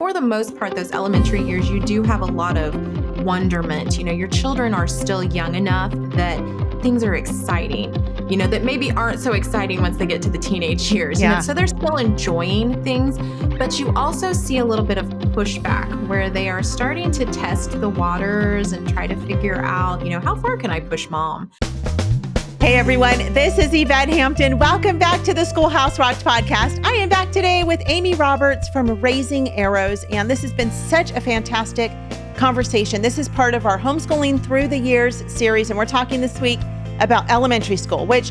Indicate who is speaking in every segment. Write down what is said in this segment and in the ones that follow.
Speaker 1: for the most part, those elementary years, you do have a lot of wonderment. Your children are still young enough that things are exciting, that maybe aren't so exciting once they get to the teenage years. So they're still enjoying things, but you also see a little bit of pushback where they are starting to test the waters and try to figure out, how far can I push mom?
Speaker 2: Hey everyone, this is Yvette Hampton. Welcome back to the Schoolhouse Rocked podcast. I am back today with Amy Roberts from Raising Arrows, and this has been such a fantastic conversation. This is part of our Homeschooling Through the Years series, and we're talking this week about elementary school, which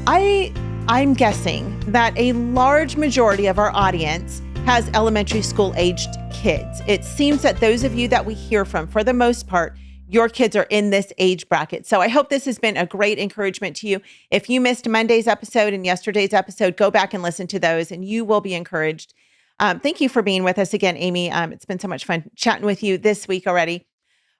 Speaker 2: I'm guessing that a large majority of our audience has elementary school aged kids. It seems that those of you that we hear from, for the most part, your kids are in this age bracket. So I hope this has been a great encouragement to you. If you missed Monday's episode and yesterday's episode, go back and listen to those and you will be encouraged. Thank you for being with us again, Amy. It's been so much fun chatting with you this week already.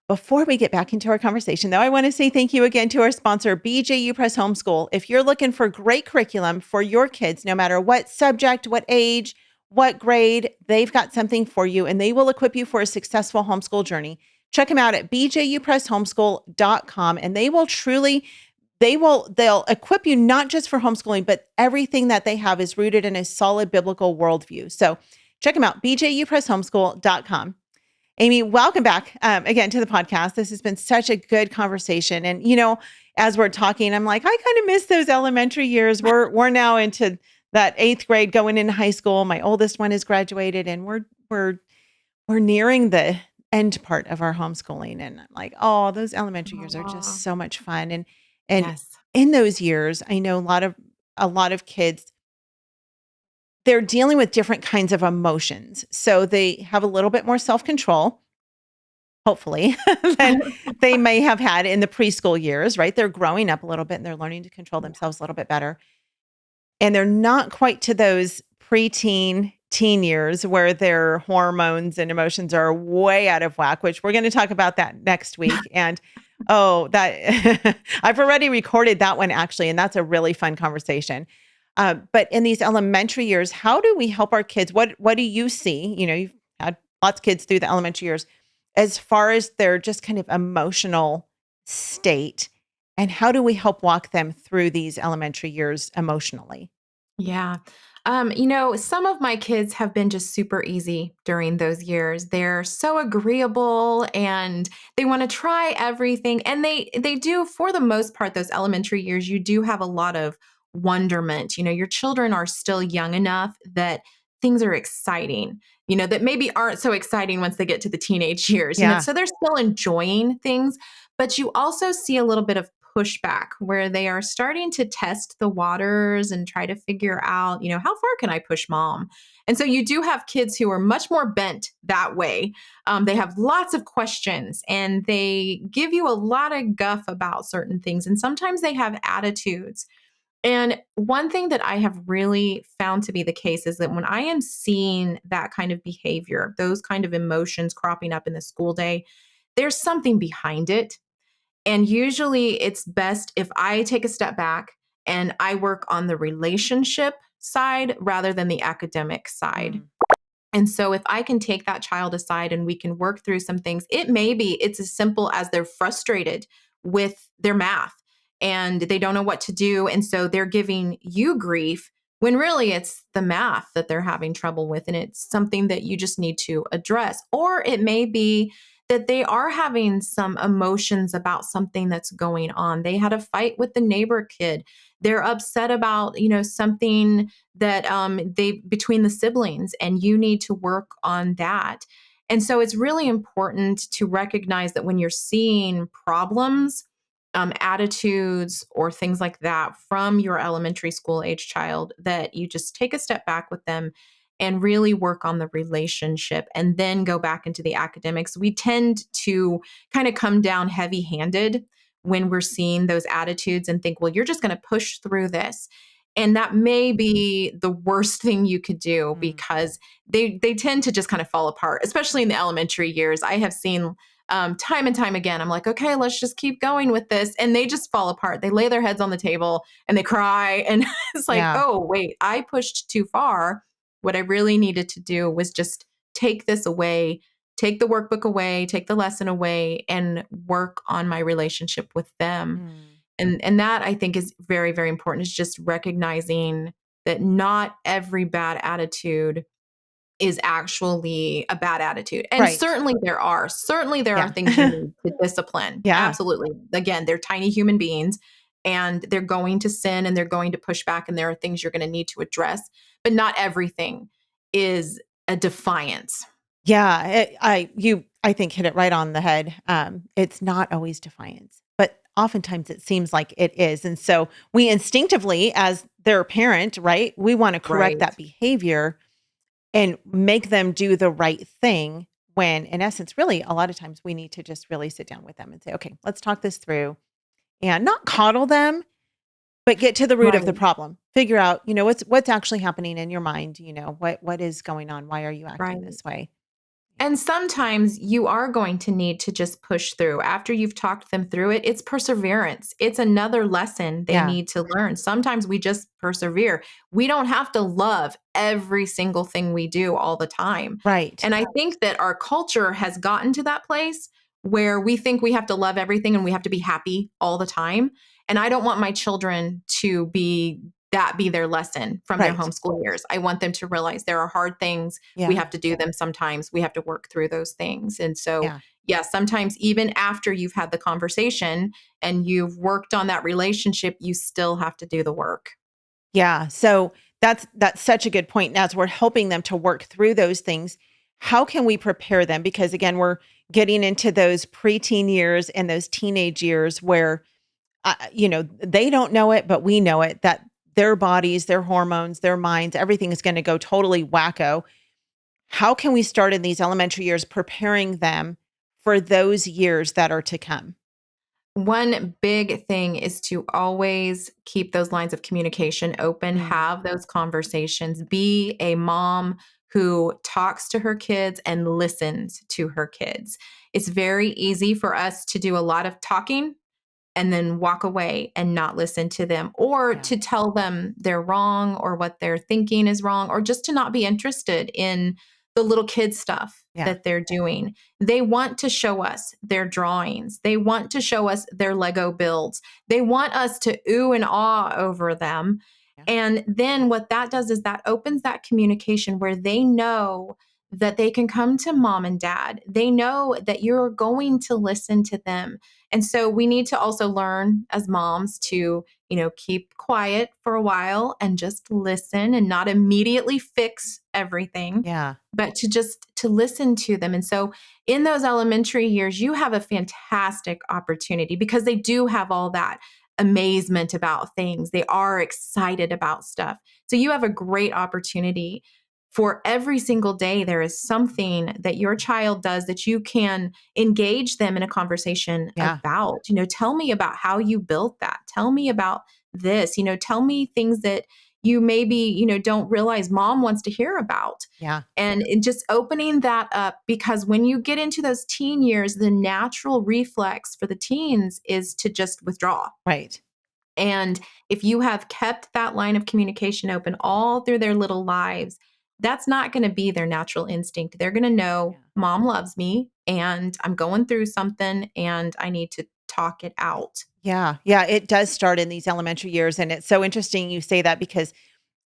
Speaker 2: Before we get back into our conversation, though, I want to say thank you again to our sponsor, BJUPress Homeschool. If you're looking for great curriculum for your kids, no matter what subject, what age, what grade, they've got something for you and they will equip you for a successful homeschool journey. Check them out at BJUPressHomeschool.com and they'll equip you not just for homeschooling, but everything that they have is rooted in a solid biblical worldview. So check them out, BJUPressHomeschool.com. Amy, welcome back again to the podcast. This has been such a good conversation. And, as we're talking, I'm like, I kind of miss those elementary years. We're now into that 8th grade going into high school. My oldest one has graduated and we're nearing the end part of our homeschooling. And I'm like, oh, those elementary years are just so much fun. And
Speaker 1: Yes.
Speaker 2: in those years, I know a lot of kids, they're dealing with different kinds of emotions. So they have a little bit more self-control, hopefully, than they may have had in the preschool years, right? They're growing up a little bit and they're learning to control themselves a little bit better. And they're not quite to those preteen, teen years where their hormones and emotions are way out of whack, which we're going to talk about that next week. And that I've already recorded that one actually, and that's a really fun conversation. But in these elementary years, how do we help our kids? What do you see? You've had lots of kids through the elementary years as far as their just kind of emotional state, and how do we help walk them through these elementary years emotionally?
Speaker 1: Yeah. Some of my kids have been just super easy during those years. They're so agreeable and they want to try everything. And they do, for the most part, those elementary years, you do have a lot of wonderment. Your children are still young enough that things are exciting, that maybe aren't so exciting once they get to the teenage years. So they're still enjoying things, but you also see a little bit of pushback where they are starting to test the waters and try to figure out, how far can I push mom? And so you do have kids who are much more bent that way. They have lots of questions and they give you a lot of guff about certain things. And sometimes they have attitudes. And one thing that I have really found to be the case is that when I am seeing that kind of behavior, those kind of emotions cropping up in the school day, there's something behind it. And usually it's best if I take a step back and I work on the relationship side rather than the academic side. Mm. And so if I can take that child aside and we can work through some things, it's as simple as they're frustrated with their math and they don't know what to do. And so they're giving you grief when really it's the math that they're having trouble with. And it's something that you just need to address. Or it may be that they are having some emotions about something that's going on. They had a fight with the neighbor kid. They're upset about, something that between the siblings, and you need to work on that. And so it's really important to recognize that when you're seeing problems, attitudes, or things like that from your elementary school age child, that you just take a step back with them and really work on the relationship and then go back into the academics. We tend to kind of come down heavy-handed when we're seeing those attitudes and think, well, you're just going to push through this. And that may be the worst thing you could do because they tend to just kind of fall apart, especially in the elementary years. I have seen time and time again, I'm like, okay, let's just keep going with this. And they just fall apart. They lay their heads on the table and they cry. And it's like, oh, wait, I pushed too far. What I really needed to do was just take this away, take the workbook away, take the lesson away, and work on my relationship with them.
Speaker 2: Mm.
Speaker 1: And that I think is very, very important, is just recognizing that not every bad attitude is actually a bad attitude. And
Speaker 2: Right.
Speaker 1: certainly there are
Speaker 2: Yeah.
Speaker 1: things you need to discipline.
Speaker 2: Yeah.
Speaker 1: Absolutely. Again, they're tiny human beings and they're going to sin and they're going to push back and there are things you're going to need to address, but not everything is a defiance.
Speaker 2: Yeah. I think hit it right on the head. It's not always defiance, but oftentimes it seems like it is. And so we instinctively, as their parent, right, we want to correct
Speaker 1: Right.
Speaker 2: that behavior and make them do the right thing, when in essence, really, a lot of times we need to just really sit down with them and say, okay, let's talk this through, and not coddle them, but get to the root of the
Speaker 1: Right.
Speaker 2: problem. Figure out, what's actually happening in your mind. What is going on? Why are you acting
Speaker 1: Right.
Speaker 2: this way?
Speaker 1: And sometimes you are going to need to just push through. After you've talked them through it, it's perseverance. It's another lesson they
Speaker 2: Yeah.
Speaker 1: need to learn. Sometimes we just persevere. We don't have to love every single thing we do all the time.
Speaker 2: Right.
Speaker 1: And I think that our culture has gotten to that place where we think we have to love everything and we have to be happy all the time. And I don't want my children to be their lesson from their
Speaker 2: Right.
Speaker 1: homeschool years. I want them to realize there are hard things. We
Speaker 2: Yeah.
Speaker 1: have to do them sometimes. We have to work through those things. And so,
Speaker 2: Yeah.
Speaker 1: yeah, sometimes even after you've had the conversation and you've worked on that relationship, you still have to do the work.
Speaker 2: Yeah. So that's such a good point. As we're helping them to work through those things, how can we prepare them? Because again, we're getting into those preteen years and those teenage years where they don't know it, but we know it, that their bodies, their hormones, their minds, everything is going to go totally wacko. How can we start in these elementary years preparing them for those years that are to come?
Speaker 1: One big thing is to always keep those lines of communication open,
Speaker 2: Mm.
Speaker 1: have those conversations, be a mom who talks to her kids and listens to her kids. It's very easy for us to do a lot of talking and then walk away and not listen to them, or
Speaker 2: Yeah.
Speaker 1: to tell them they're wrong or what they're thinking is wrong, or just to not be interested in the little kid stuff
Speaker 2: Yeah.
Speaker 1: that they're doing. They want to show us their drawings. They want to show us their Lego builds. They want us to ooh and ah over them.
Speaker 2: Yeah.
Speaker 1: And then what that does is that opens that communication where they know that they can come to mom and dad. They know that you're going to listen to them. And so we need to also learn as moms to, keep quiet for a while and just listen and not immediately fix everything,
Speaker 2: Yeah.
Speaker 1: but to listen to them. And so in those elementary years, you have a fantastic opportunity because they do have all that amazement about things. They are excited about stuff. So you have a great opportunity. For every single day, there is something that your child does that you can engage them in a conversation
Speaker 2: Yeah.
Speaker 1: about. Tell me about how you built that. Tell me about this. Tell me things that you maybe, don't realize mom wants to hear about.
Speaker 2: Yeah.
Speaker 1: And just opening that up, because when you get into those teen years, the natural reflex for the teens is to just withdraw.
Speaker 2: Right.
Speaker 1: And if you have kept that line of communication open all through their little lives, that's not going to be their natural instinct. They're going to know
Speaker 2: Yeah.
Speaker 1: mom loves me and I'm going through something and I need to talk it out.
Speaker 2: Yeah. Yeah. It does start in these elementary years. And it's so interesting you say that, because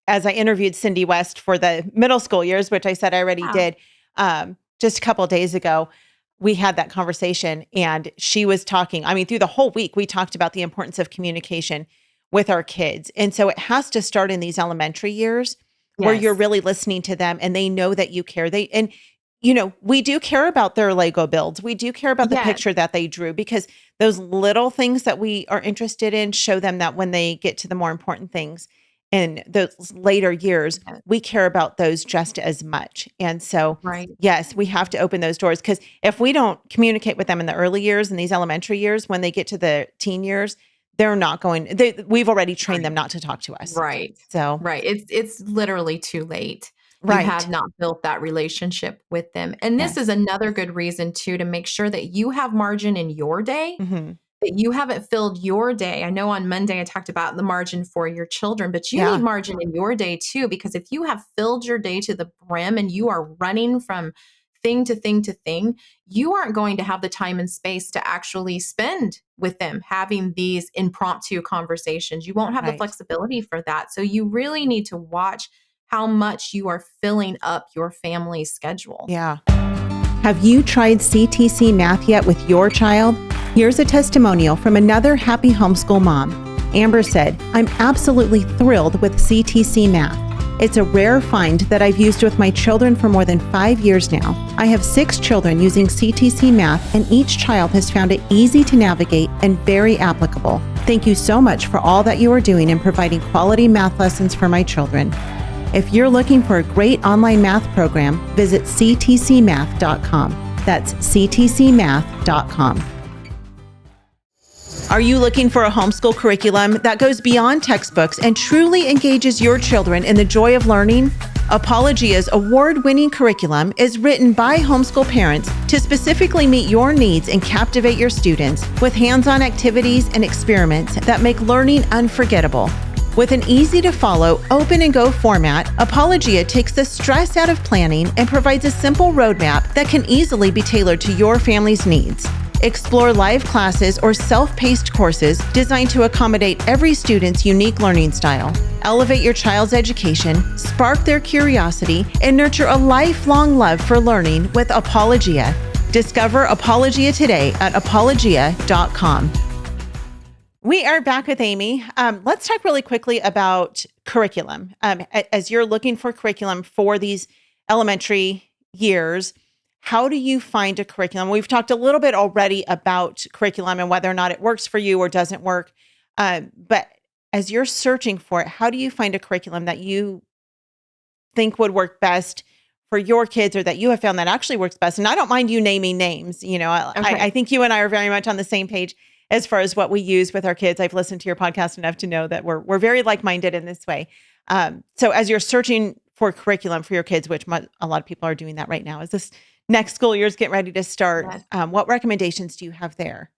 Speaker 2: as I interviewed Cindy West for the middle school years, which I said I already
Speaker 1: Yeah.
Speaker 2: did, just a couple of days ago, we had that conversation and she was talking. I mean, through the whole week, we talked about the importance of communication with our kids. And so it has to start in these elementary years where you're
Speaker 1: Yes.
Speaker 2: really listening to them and they know that you care. We do care about their Lego builds. We do care about the
Speaker 1: Yes.
Speaker 2: picture that they drew, because those little things that we are interested in show them that when they get to the more important things in those later years,
Speaker 1: Yes.
Speaker 2: we care about those just as much. And so,
Speaker 1: Right.
Speaker 2: yes, we have to open those doors, because if we don't communicate with them in the early years, in these elementary years, when they get to the teen years, they're not going, we've already trained them
Speaker 1: Right.
Speaker 2: not to talk to us.
Speaker 1: Right.
Speaker 2: So,
Speaker 1: Right. It's literally too late. You
Speaker 2: right.
Speaker 1: have not built that relationship with them. And this is
Speaker 2: Yes.
Speaker 1: another good reason too to make sure that you have margin in your day,
Speaker 2: Hmm.
Speaker 1: that you haven't filled your day. I know on Monday I talked about the margin for your children, but you need
Speaker 2: Yeah,
Speaker 1: margin in your day too, because if you have filled your day to the brim and you are running from thing to thing to thing, you aren't going to have the time and space to actually spend with them having these impromptu conversations. You won't have the
Speaker 2: right.
Speaker 1: flexibility for that. So you really need to watch how much you are filling up your family's schedule.
Speaker 2: Yeah. Have you tried CTC Math yet with your child? Here's a testimonial from another happy homeschool mom. Amber said, "I'm absolutely thrilled with CTC Math. It's a rare find that I've used with my children for more than 5 years now. I have 6 children using CTC Math, and each child has found it easy to navigate and very applicable. Thank you so much for all that you are doing in providing quality math lessons for my children." If you're looking for a great online math program, visit ctcmath.com. That's ctcmath.com. Are you looking for a homeschool curriculum that goes beyond textbooks and truly engages your children in the joy of learning? Apologia's award-winning curriculum is written by homeschool parents to specifically meet your needs and captivate your students with hands-on activities and experiments that make learning unforgettable. With an easy-to-follow, open-and-go format, Apologia takes the stress out of planning and provides a simple roadmap that can easily be tailored to your family's needs. Explore live classes or self-paced courses designed to accommodate every student's unique learning style. Elevate your child's education, spark their curiosity, and nurture a lifelong love for learning with Apologia. Discover Apologia today at apologia.com. We are back with Amy. Let's talk really quickly about curriculum. As you're looking for curriculum for these elementary years, how do you find a curriculum? We've talked a little bit already about curriculum and whether or not it works for you or doesn't work. But as you're searching for it, how do you find a curriculum that you think would work best for your kids, or that you have found that actually works best? And I don't mind you naming names. You know, I think you and I are very much on the same page as far as what we use with our kids. I've listened to your podcast enough to know that we're very like-minded in this way. So as you're searching for curriculum for your kids, which a lot of people are doing that right now, as this next school year is getting ready to start,
Speaker 1: Yes.
Speaker 2: what recommendations do you have there?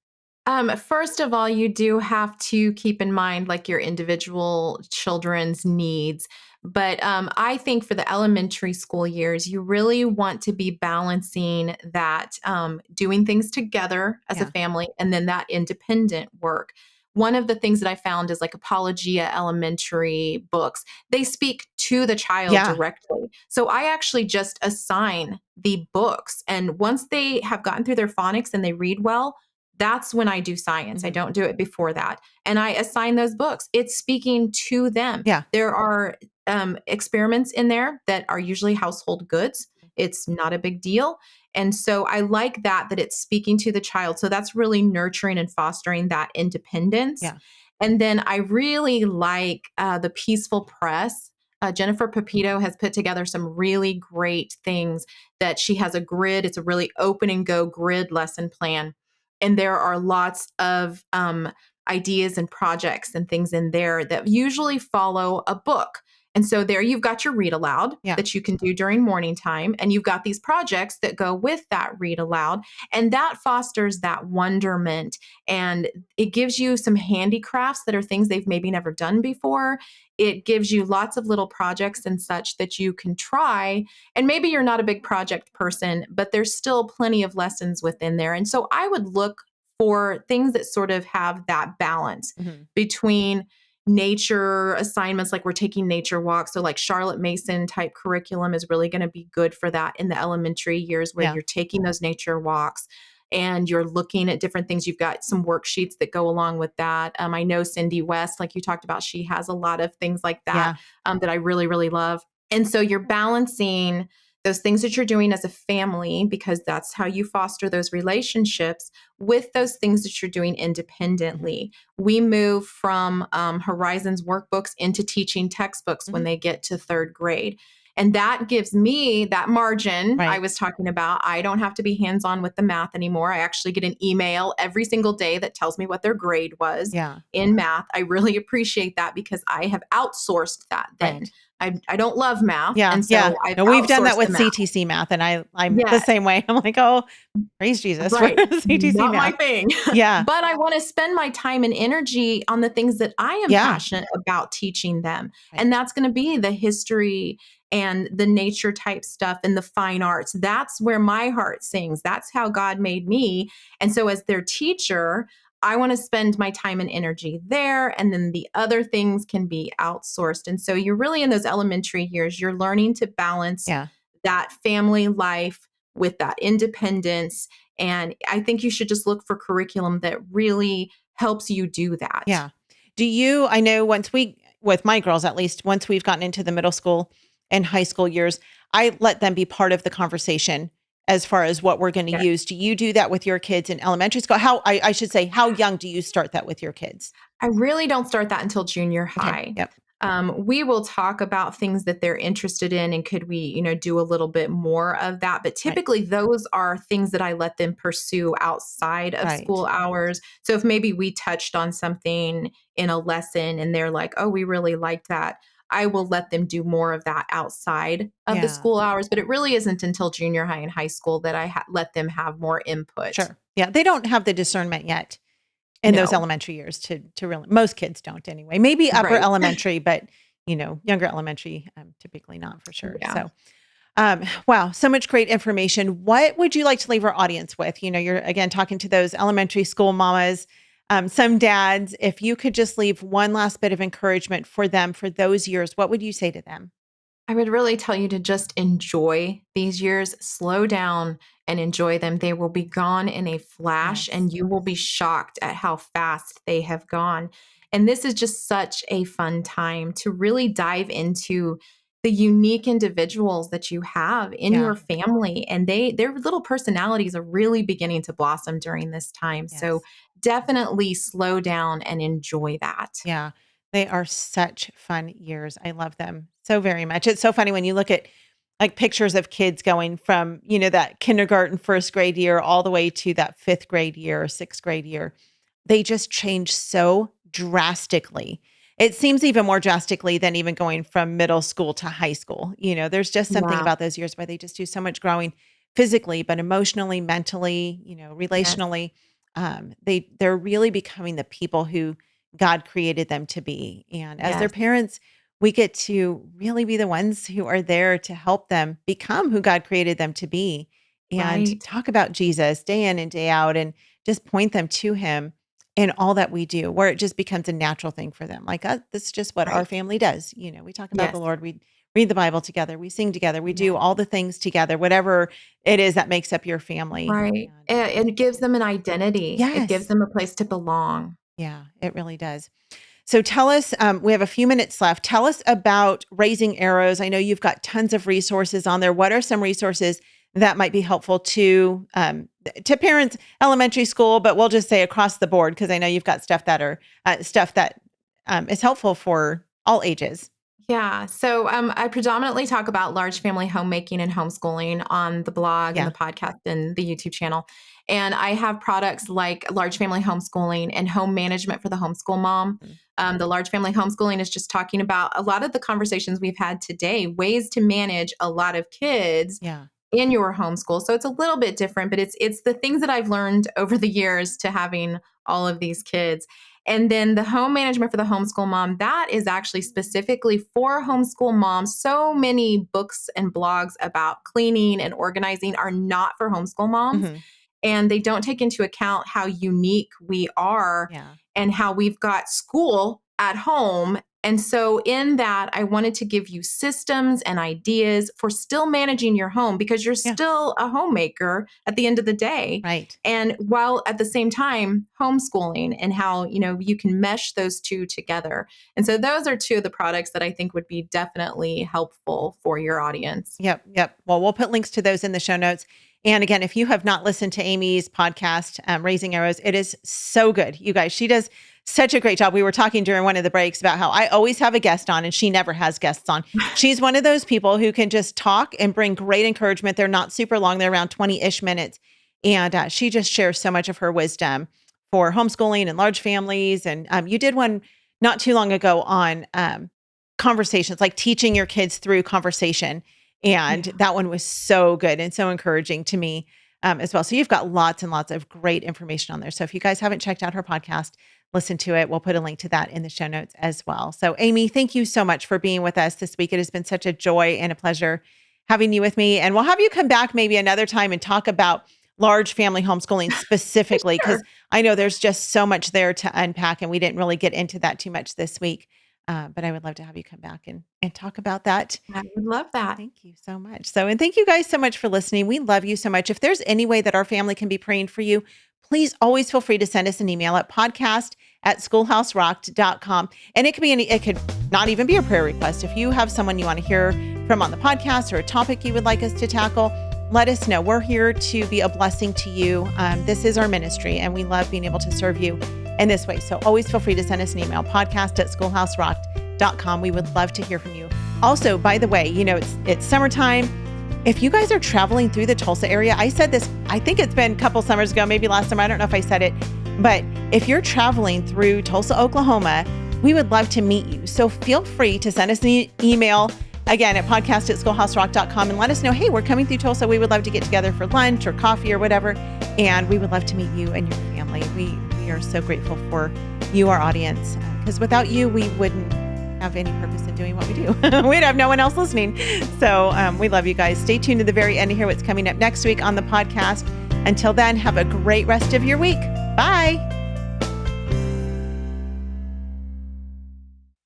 Speaker 1: First of all, you do have to keep in mind like your individual children's needs. But I think for the elementary school years, you really want to be balancing that doing things together as a
Speaker 2: Yeah.
Speaker 1: family and then that independent work. One of the things that I found is like Apologia elementary books. They speak to the child
Speaker 2: Yeah.
Speaker 1: directly. So I actually just assign the books. And once they have gotten through their phonics and they read well, that's when I do science. I
Speaker 2: Mhm.
Speaker 1: don't do it before that. And I assign those books. It's speaking to them.
Speaker 2: Yeah.
Speaker 1: There are experiments in there that are usually household goods. It's not a big deal. And so I like that it's speaking to the child. So that's really nurturing and fostering that independence.
Speaker 2: Yeah.
Speaker 1: And then I really like the Peaceful Press. Jennifer Pepito has put together some really great things that she has a grid. It's a really open and go grid lesson plan. And there are lots of ideas and projects and things in there that usually follow a book. And so there you've got your read aloud
Speaker 2: Yeah.
Speaker 1: that you can do during morning time. And you've got these projects that go with that read aloud. And that fosters that wonderment. And it gives you some handicrafts that are things they've maybe never done before. It gives you lots of little projects and such that you can try. And maybe you're not a big project person, but there's still plenty of lessons within there. And so I would look for things that sort of have that balance
Speaker 2: Mhm.
Speaker 1: between nature assignments, like we're taking nature walks. So, like Charlotte Mason type curriculum is really going to be good for that in the elementary years where
Speaker 2: Yeah.
Speaker 1: you're taking those nature walks and you're looking at different things. You've got some worksheets that go along with that. I know Cindy West, like you talked about, she has a lot of things like that
Speaker 2: Yeah.
Speaker 1: that I really, really love. And so you're balancing those things that you're doing as a family, because that's how you foster those relationships, with those things that you're doing independently. We move from Horizons workbooks into teaching textbooks when
Speaker 2: Mhm.
Speaker 1: they get to third grade. And that gives me that margin I
Speaker 2: Right.
Speaker 1: was talking about. I don't have to be hands-on with the math anymore. I actually get an email every single day that tells me what their grade was
Speaker 2: Yeah.
Speaker 1: in math. I really appreciate that because I have outsourced that then.
Speaker 2: Right.
Speaker 1: I don't love math,
Speaker 2: Yeah.
Speaker 1: and
Speaker 2: Yeah.
Speaker 1: so I've
Speaker 2: No, we've done that
Speaker 1: outsourced the
Speaker 2: with
Speaker 1: math.
Speaker 2: CTCMath, and I'm the
Speaker 1: Yes.
Speaker 2: same way. I'm like, oh, praise Jesus for
Speaker 1: Right.
Speaker 2: CTC
Speaker 1: Not my
Speaker 2: math.
Speaker 1: thing.
Speaker 2: Yeah.
Speaker 1: But I want to spend my time and energy on the things that I am
Speaker 2: Yeah.
Speaker 1: passionate about teaching them.
Speaker 2: Right.
Speaker 1: And that's going to be the history and the nature type stuff and the fine arts. That's where my heart sings. That's how God made me. And so as their teacher, I want to spend my time and energy there. And then the other things can be outsourced. And so you're really in those elementary years, you're learning to balance
Speaker 2: Yeah.
Speaker 1: that family life with that independence. And I think you should just look for curriculum that really helps you do that.
Speaker 2: Yeah. I know with my girls, at least once we've gotten into the middle school and high school years, I let them be part of the conversation as far as what we're going to
Speaker 1: Yeah.
Speaker 2: use. Do you do that with your kids in elementary school? I should say, how young do you start that with your kids?
Speaker 1: I really don't start that until junior
Speaker 2: Okay.
Speaker 1: high.
Speaker 2: Yep.
Speaker 1: We will talk about things that they're interested in and could we, do a little bit more of that. But
Speaker 2: Right.
Speaker 1: typically those are things that I let them pursue outside of
Speaker 2: Right.
Speaker 1: school hours. So if maybe we touched on something in a lesson and they're like, oh, we really like that, I will let them do more of that outside of the
Speaker 2: Yeah.
Speaker 1: school hours. But it really isn't until junior high and high school that I let them have more input.
Speaker 2: Sure. Yeah. They don't have the discernment yet in those
Speaker 1: No.
Speaker 2: elementary years to really, most kids don't anyway, maybe upper
Speaker 1: Right.
Speaker 2: elementary, but younger elementary, typically not for sure.
Speaker 1: Yeah.
Speaker 2: So, wow, so much great information. What would you like to leave our audience with? You're again talking to those elementary school mamas, some dads. If you could just leave one last bit of encouragement for them for those years, what would you say to them?
Speaker 1: I would really tell you to just enjoy these years, slow down and enjoy them. They will be gone in a flash,
Speaker 2: Yes.
Speaker 1: and you will be shocked at how fast they have gone. And this is just such a fun time to really dive into the unique individuals that you have in
Speaker 2: Yeah.
Speaker 1: your family, and their little personalities are really beginning to blossom during this time. So
Speaker 2: Yes.
Speaker 1: definitely slow down and enjoy that.
Speaker 2: Yeah. They are such fun years. I love them so very much. It's so funny when you look at like pictures of kids going from, that kindergarten first grade year all the way to that fifth grade year or sixth grade year. They just change so drastically. It seems even more drastically than even going from middle school to high school. There's just something
Speaker 1: Yeah.
Speaker 2: about those years where they just do so much growing physically, but emotionally, mentally,
Speaker 1: Yes.
Speaker 2: relationally. They're really becoming the people who God created them to be. And as their
Speaker 1: Yes.
Speaker 2: parents, we get to really be the ones who are there to help them become who God created them to be and
Speaker 1: Right.
Speaker 2: talk about Jesus day in and day out and just point them to him in all that we do, where it just becomes a natural thing for them. Like, this is just what our
Speaker 1: Right.
Speaker 2: family does. We talk about the
Speaker 1: Yes.
Speaker 2: Lord, we read the Bible together, we sing together, we do
Speaker 1: Yes.
Speaker 2: all the things together, whatever it is that makes up your family.
Speaker 1: Right.
Speaker 2: And
Speaker 1: It gives them an identity. It gives
Speaker 2: yes,
Speaker 1: them a place to belong.
Speaker 2: yeah, it really does. So tell us, we have a few minutes left. Tell us about Raising Arrows. I know you've got tons of resources on there. What are some resources that might be helpful to parents, elementary school, but we'll just say across the board, because I know you've got stuff that is helpful for all ages.
Speaker 1: Yeah. So I predominantly talk about large family homemaking and homeschooling on the blog and
Speaker 2: Yeah.
Speaker 1: the podcast and the YouTube channel. And I have products like large family homeschooling and home management for the homeschool mom.
Speaker 2: Mhm.
Speaker 1: The large family homeschooling is just talking about a lot of the conversations we've had today, ways to manage a lot of kids
Speaker 2: Yeah.
Speaker 1: in your homeschool. So it's a little bit different, but it's the things that I've learned over the years to having all of these kids. And then the home management for the homeschool mom, that is actually specifically for homeschool moms. So many books and blogs about cleaning and organizing are not for homeschool moms.
Speaker 2: Hmm.
Speaker 1: And they don't take into account how unique we are
Speaker 2: Yeah.
Speaker 1: and how we've got school at home. And so, in that, I wanted to give you systems and ideas for still managing your home because you're
Speaker 2: Yeah.
Speaker 1: still a homemaker at the end of the day.
Speaker 2: Right.
Speaker 1: And while at the same time, homeschooling and how, you can mesh those two together. And so, those are two of the products that I think would be definitely helpful for your audience.
Speaker 2: Yep. Yep. Well, we'll put links to those in the show notes. And again, if you have not listened to Amy's podcast, Raising Arrows, it is so good. You guys, she does such a great job. We were talking during one of the breaks about how I always have a guest on and she never has guests on. She's one of those people who can just talk and bring great encouragement. They're not super long. They're around 20-ish minutes. And she just shares so much of her wisdom for homeschooling and large families. And you did one not too long ago on conversations, like teaching your kids through conversation. And that one was so good and so encouraging to me as well. So you've got lots and lots of great information on there. So if you guys haven't checked out her podcast, listen to it. We'll put a link to that in the show notes as well. So Amy, thank you so much for being with us this week. It has been such a joy and a pleasure having you with me. And we'll have you come back maybe another time and talk about large family homeschooling specifically, because I know there's just so much there to unpack and we didn't really get into that too much this week. But I would love to have you come back and talk about that.
Speaker 1: I would love that.
Speaker 2: Thank you so much. And thank you guys so much for listening. We love you so much. If there's any way that our family can be praying for you, please always feel free to send us an email at podcast@schoolhouserocked.com. And it could not even be a prayer request. If you have someone you want to hear from on the podcast or a topic you would like us to tackle, let us know. We're here to be a blessing to you. This is our ministry and we love being able to serve you in this way. So always feel free to send us an email, podcast@schoolhouserocked.com. We would love to hear from you. Also, by the way, it's summertime. If you guys are traveling through the Tulsa area, I said this, I think it's been a couple summers ago, maybe last summer. I don't know if I said it, but if you're traveling through Tulsa, Oklahoma, we would love to meet you. So feel free to send us an email again at podcast@schoolhouserocked.com and let us know, hey, we're coming through Tulsa. We would love to get together for lunch or coffee or whatever. And we would love to meet you and your family. We are so grateful for you, our audience, because without you, we wouldn't have any purpose in doing what we do. We'd have no one else listening. So we love you guys. Stay tuned to the very end to hear what's coming up next week on the podcast. Until then, have a great rest of your week. Bye.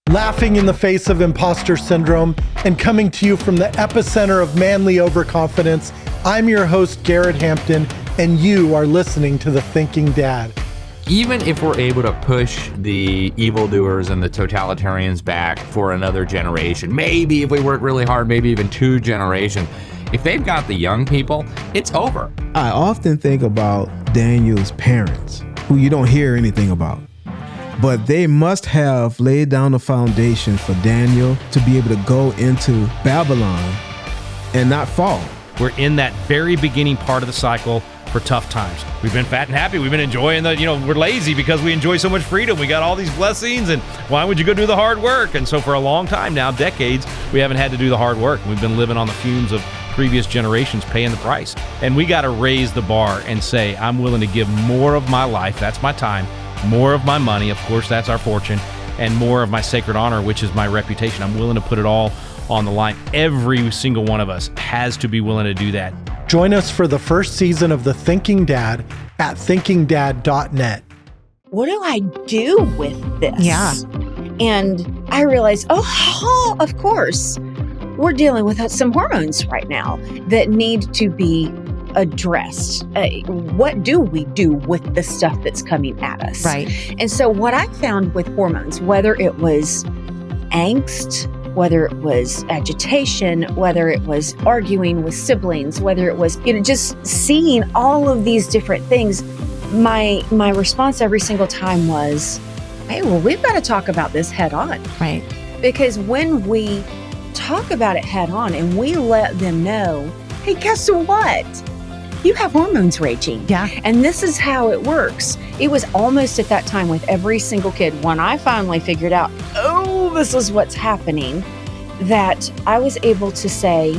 Speaker 3: Laughing in the face of imposter syndrome and coming to you from the epicenter of manly overconfidence, I'm your host, Yvette Hampton, and you are listening to The Thinking Dad.
Speaker 4: Even if we're able to push the evildoers and the totalitarians back for another generation, maybe if we work really hard, maybe even 2 generations, if they've got the young people, it's over.
Speaker 5: I often think about Daniel's parents, who you don't hear anything about. But they must have laid down the foundation for Daniel to be able to go into Babylon and not fall.
Speaker 6: We're in that very beginning part of the cycle for tough times. We've been fat and happy. We've been enjoying we're lazy because we enjoy so much freedom. We got all these blessings, and why would you go do the hard work? And so for a long time now, decades, we haven't had to do the hard work. We've been living on the fumes of previous generations paying the price. And we got to raise the bar and say, I'm willing to give more of my life, that's my time, more of my money, of course, that's our fortune, and more of my sacred honor, which is my reputation. I'm willing to put it all on the line. Every single one of us has to be willing to do that.
Speaker 3: Join us for the first season of The Thinking Dad at thinkinggdad.net.
Speaker 7: What do I do with this?
Speaker 2: Yeah.
Speaker 7: And I realized, of course, we're dealing with some hormones right now that need to be addressed. What do we do with the stuff that's coming at us?
Speaker 2: Right.
Speaker 7: And so what I found with hormones, whether it was angst, whether it was agitation, whether it was arguing with siblings, whether it was, just seeing all of these different things, my response every single time was, hey, well, we've got to talk about this head on.
Speaker 2: Right.
Speaker 7: Because when we talk about it head on and we let them know, hey, guess what? You have hormones raging.
Speaker 2: Yeah.
Speaker 7: And this is how it works. It was almost at that time with every single kid, when I finally figured out, this is what's happening, that I was able to say,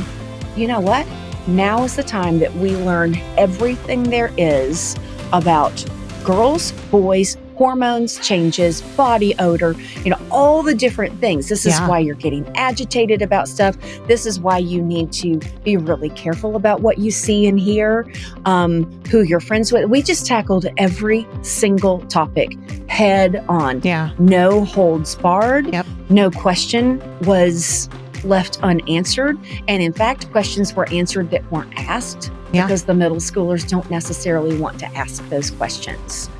Speaker 7: you know what? Now is the time that we learn everything there is about girls, boys, hormones, changes, body odor, all the different things. This is why you're getting agitated about stuff. This is why you need to be really careful about what you see and hear, who you're friends with. We just tackled every single topic head on.
Speaker 2: Yeah.
Speaker 7: No holds barred.
Speaker 2: Yep.
Speaker 7: No question was left unanswered. And in fact, questions were answered that weren't asked because the middle schoolers don't necessarily want to ask those questions.